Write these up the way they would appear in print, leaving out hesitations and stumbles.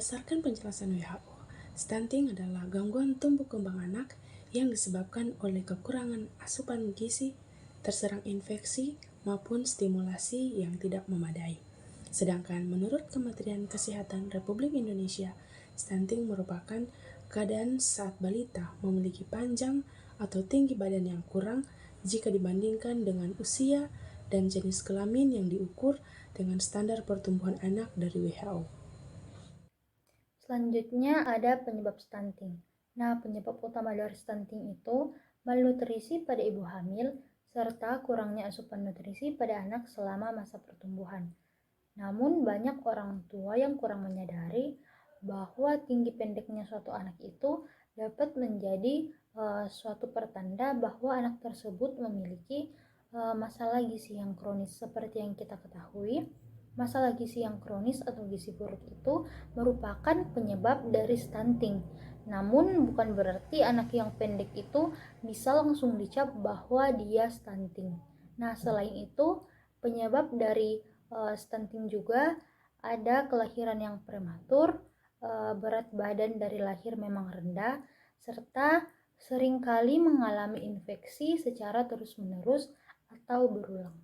Berdasarkan penjelasan WHO, stunting adalah gangguan tumbuh kembang anak yang disebabkan oleh kekurangan asupan gizi, terserang infeksi, maupun stimulasi yang tidak memadai. Sedangkan menurut Kementerian Kesehatan Republik Indonesia, stunting merupakan keadaan saat balita memiliki panjang atau tinggi badan yang kurang jika dibandingkan dengan usia dan jenis kelamin yang diukur dengan standar pertumbuhan anak dari WHO. Selanjutnya ada penyebab stunting. Nah, penyebab utama dari stunting itu malnutrisi pada ibu hamil serta kurangnya asupan nutrisi pada anak selama masa pertumbuhan. Namun banyak orang tua yang kurang menyadari bahwa tinggi pendeknya suatu anak itu dapat menjadi suatu pertanda bahwa anak tersebut memiliki masalah gizi yang kronis. Seperti yang kita ketahui, masalah gizi yang kronis atau gizi buruk itu merupakan penyebab dari stunting. Namun bukan berarti anak yang pendek itu bisa langsung dicap bahwa dia stunting. Nah, selain itu penyebab dari stunting juga ada kelahiran yang prematur, berat badan dari lahir memang rendah, serta seringkali mengalami infeksi secara terus-menerus atau berulang.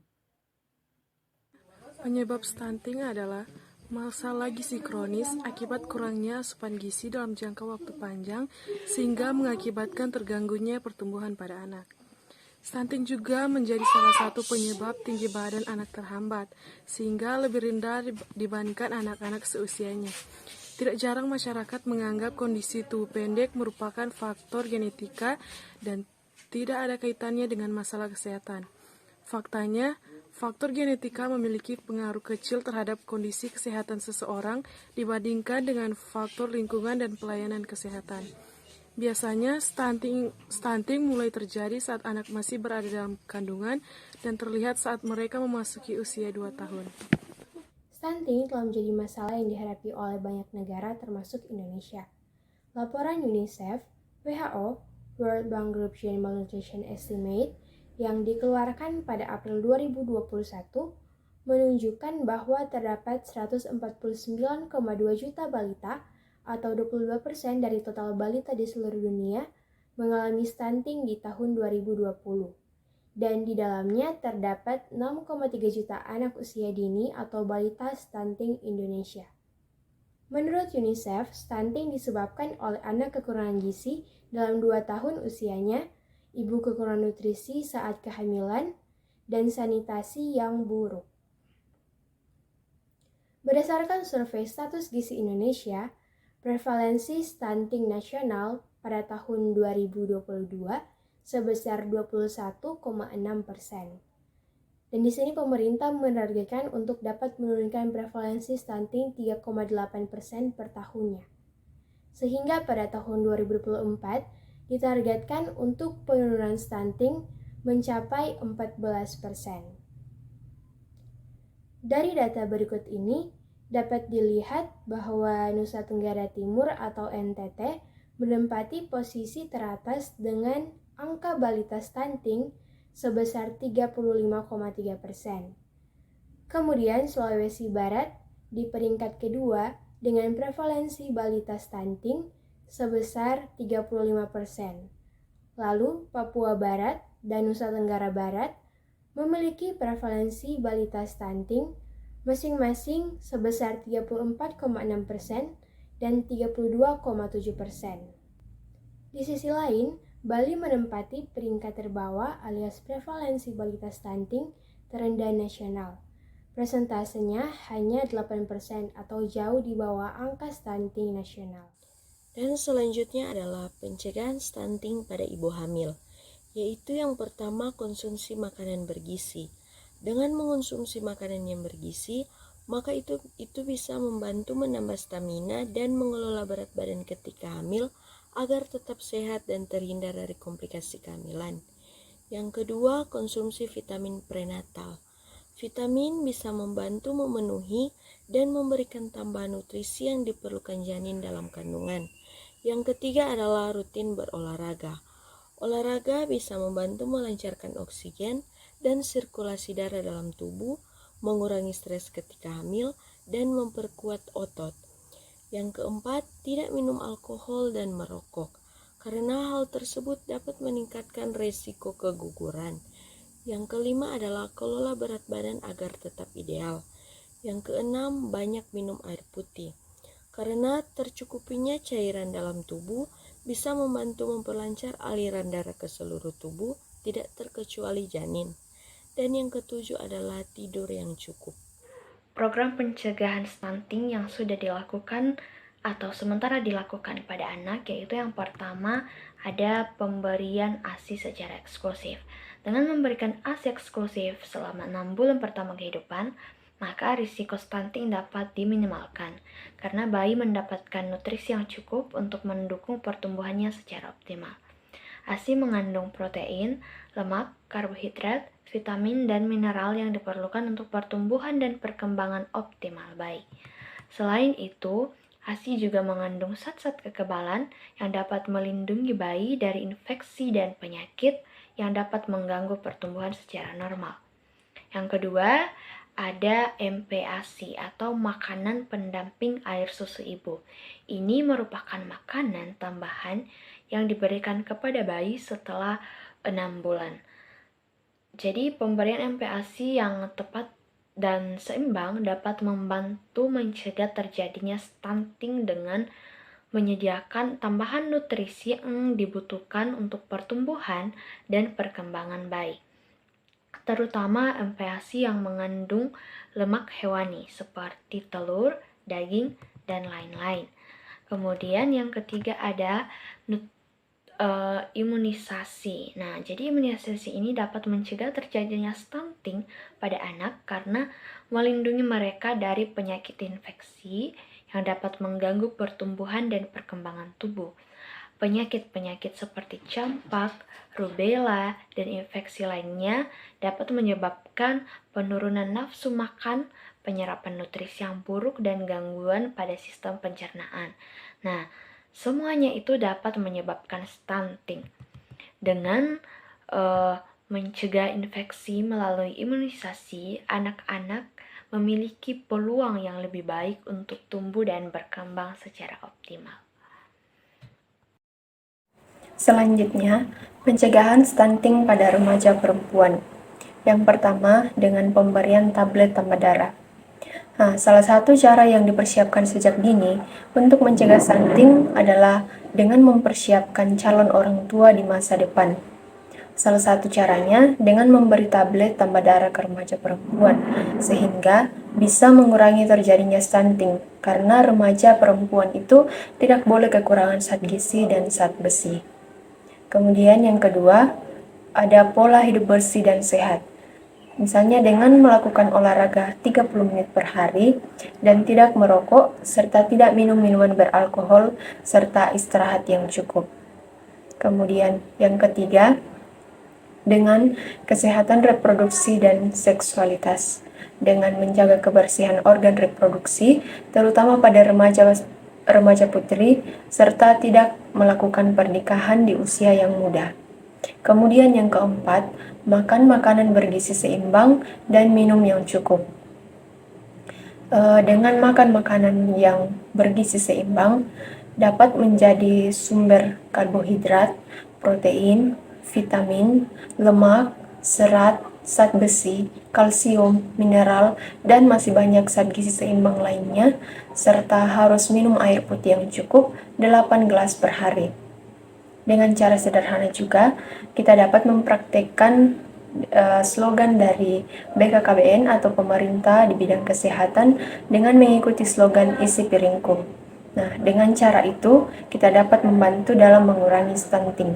Penyebab stunting adalah masalah gizi kronis akibat kurangnya asupan gizi dalam jangka waktu panjang sehingga mengakibatkan terganggunya pertumbuhan pada anak. Stunting juga menjadi salah satu penyebab tinggi badan anak terhambat sehingga lebih rendah dibandingkan anak-anak seusianya. Tidak jarang masyarakat menganggap kondisi tubuh pendek merupakan faktor genetika dan tidak ada kaitannya dengan masalah kesehatan. Faktanya, faktor genetika memiliki pengaruh kecil terhadap kondisi kesehatan seseorang dibandingkan dengan faktor lingkungan dan pelayanan kesehatan. Biasanya, stunting mulai terjadi saat anak masih berada dalam kandungan dan terlihat saat mereka memasuki usia 2 tahun. Stunting telah menjadi masalah yang dihadapi oleh banyak negara termasuk Indonesia. Laporan UNICEF, WHO, World Bank Group Gen Malnutrition Estimate yang dikeluarkan pada April 2021 menunjukkan bahwa terdapat 149,2 juta balita atau 22% dari total balita di seluruh dunia mengalami stunting di tahun 2020. Dan di dalamnya terdapat 6,3 juta anak usia dini atau balita stunting Indonesia. Menurut UNICEF, stunting disebabkan oleh anak kekurangan gizi dalam 2 tahun usianya, ibu kekurangan nutrisi saat kehamilan, dan sanitasi yang buruk. Berdasarkan survei status gizi Indonesia, prevalensi stunting nasional pada tahun 2022 sebesar 21,6%. Dan di sini pemerintah menargetkan untuk dapat menurunkan prevalensi stunting 3,8% per tahunnya. Sehingga pada tahun 2024 ditargetkan untuk penurunan stunting mencapai 14%. Dari data berikut ini dapat dilihat bahwa Nusa Tenggara Timur atau NTT menempati posisi teratas dengan angka balita stunting sebesar 35,3%. Kemudian Sulawesi Barat di peringkat kedua dengan prevalensi balita stunting sebesar 35%. Lalu Papua Barat dan Nusa Tenggara Barat memiliki prevalensi balita stunting masing-masing sebesar 34,6% dan 32,7%. Di sisi lain, Bali menempati peringkat terbawah alias prevalensi balita stunting terendah nasional. Persentasenya hanya 8% atau jauh di bawah angka stunting nasional. Dan selanjutnya adalah pencegahan stunting pada ibu hamil, yaitu yang pertama konsumsi makanan bergizi. Dengan mengonsumsi makanan yang bergizi, maka itu bisa membantu menambah stamina dan mengelola berat badan ketika hamil agar tetap sehat dan terhindar dari komplikasi kehamilan. Yang kedua, konsumsi vitamin prenatal. Vitamin bisa membantu memenuhi dan memberikan tambahan nutrisi yang diperlukan janin dalam kandungan. Yang ketiga adalah rutin berolahraga. Olahraga bisa membantu melancarkan oksigen dan sirkulasi darah dalam tubuh, mengurangi stres ketika hamil, dan memperkuat otot. Yang keempat, tidak minum alkohol dan merokok, karena hal tersebut dapat meningkatkan resiko keguguran. Yang kelima adalah kelola berat badan agar tetap ideal. Yang keenam, banyak minum air putih, karena tercukupinya cairan dalam tubuh bisa membantu memperlancar aliran darah ke seluruh tubuh, tidak terkecuali janin. Dan yang ketujuh adalah tidur yang cukup. Program pencegahan stunting yang sudah dilakukan atau sementara dilakukan pada anak, yaitu yang pertama ada pemberian ASI secara eksklusif. Dengan memberikan ASI eksklusif selama 6 bulan pertama kehidupan, maka risiko stunting dapat diminimalkan karena bayi mendapatkan nutrisi yang cukup untuk mendukung pertumbuhannya secara optimal. ASI mengandung protein, lemak, karbohidrat, vitamin, dan mineral yang diperlukan untuk pertumbuhan dan perkembangan optimal bayi. Selain itu, ASI juga mengandung zat-zat kekebalan yang dapat melindungi bayi dari infeksi dan penyakit yang dapat mengganggu pertumbuhan secara normal. Yang kedua, ada MPASI atau makanan pendamping air susu ibu. Ini merupakan makanan tambahan yang diberikan kepada bayi setelah 6 bulan. Jadi pemberian MPASI yang tepat dan seimbang dapat membantu mencegah terjadinya stunting dengan menyediakan tambahan nutrisi yang dibutuhkan untuk pertumbuhan dan perkembangan bayi, terutama MPASI yang mengandung lemak hewani seperti telur, daging, dan lain-lain. Kemudian yang ketiga ada imunisasi. Nah, jadi imunisasi ini dapat mencegah terjadinya stunting pada anak karena melindungi mereka dari penyakit infeksi yang dapat mengganggu pertumbuhan dan perkembangan tubuh. Penyakit-penyakit seperti campak, rubella, dan infeksi lainnya dapat menyebabkan penurunan nafsu makan, penyerapan nutrisi yang buruk, dan gangguan pada sistem pencernaan. Nah, semuanya itu dapat menyebabkan stunting. Dengan mencegah infeksi melalui imunisasi, anak-anak memiliki peluang yang lebih baik untuk tumbuh dan berkembang secara optimal. Selanjutnya, pencegahan stunting pada remaja perempuan. Yang pertama, dengan pemberian tablet tambah darah. Nah, salah satu cara yang dipersiapkan sejak dini untuk mencegah stunting adalah dengan mempersiapkan calon orang tua di masa depan. Salah satu caranya dengan memberi tablet tambah darah ke remaja perempuan, sehingga bisa mengurangi terjadinya stunting, karena remaja perempuan itu tidak boleh kekurangan zat gizi dan zat besi. Kemudian yang kedua, ada pola hidup bersih dan sehat. Misalnya dengan melakukan olahraga 30 menit per hari dan tidak merokok, serta tidak minum minuman beralkohol, serta istirahat yang cukup. Kemudian yang ketiga, dengan kesehatan reproduksi dan seksualitas, dengan menjaga kebersihan organ reproduksi, terutama pada remaja putri, serta tidak melakukan pernikahan di usia yang muda. Kemudian yang keempat, makan makanan bergizi seimbang dan minum yang cukup. Dengan makan makanan yang bergizi seimbang, dapat menjadi sumber karbohidrat, protein, vitamin, lemak, serat, zat besi, kalsium, mineral, dan masih banyak zat gizi seimbang lainnya, serta harus minum air putih yang cukup 8 gelas per hari. Dengan cara sederhana juga, kita dapat mempraktekkan slogan dari BKKBN atau pemerintah di bidang kesehatan dengan mengikuti slogan isi piringku. Nah, dengan cara itu, kita dapat membantu dalam mengurangi stunting.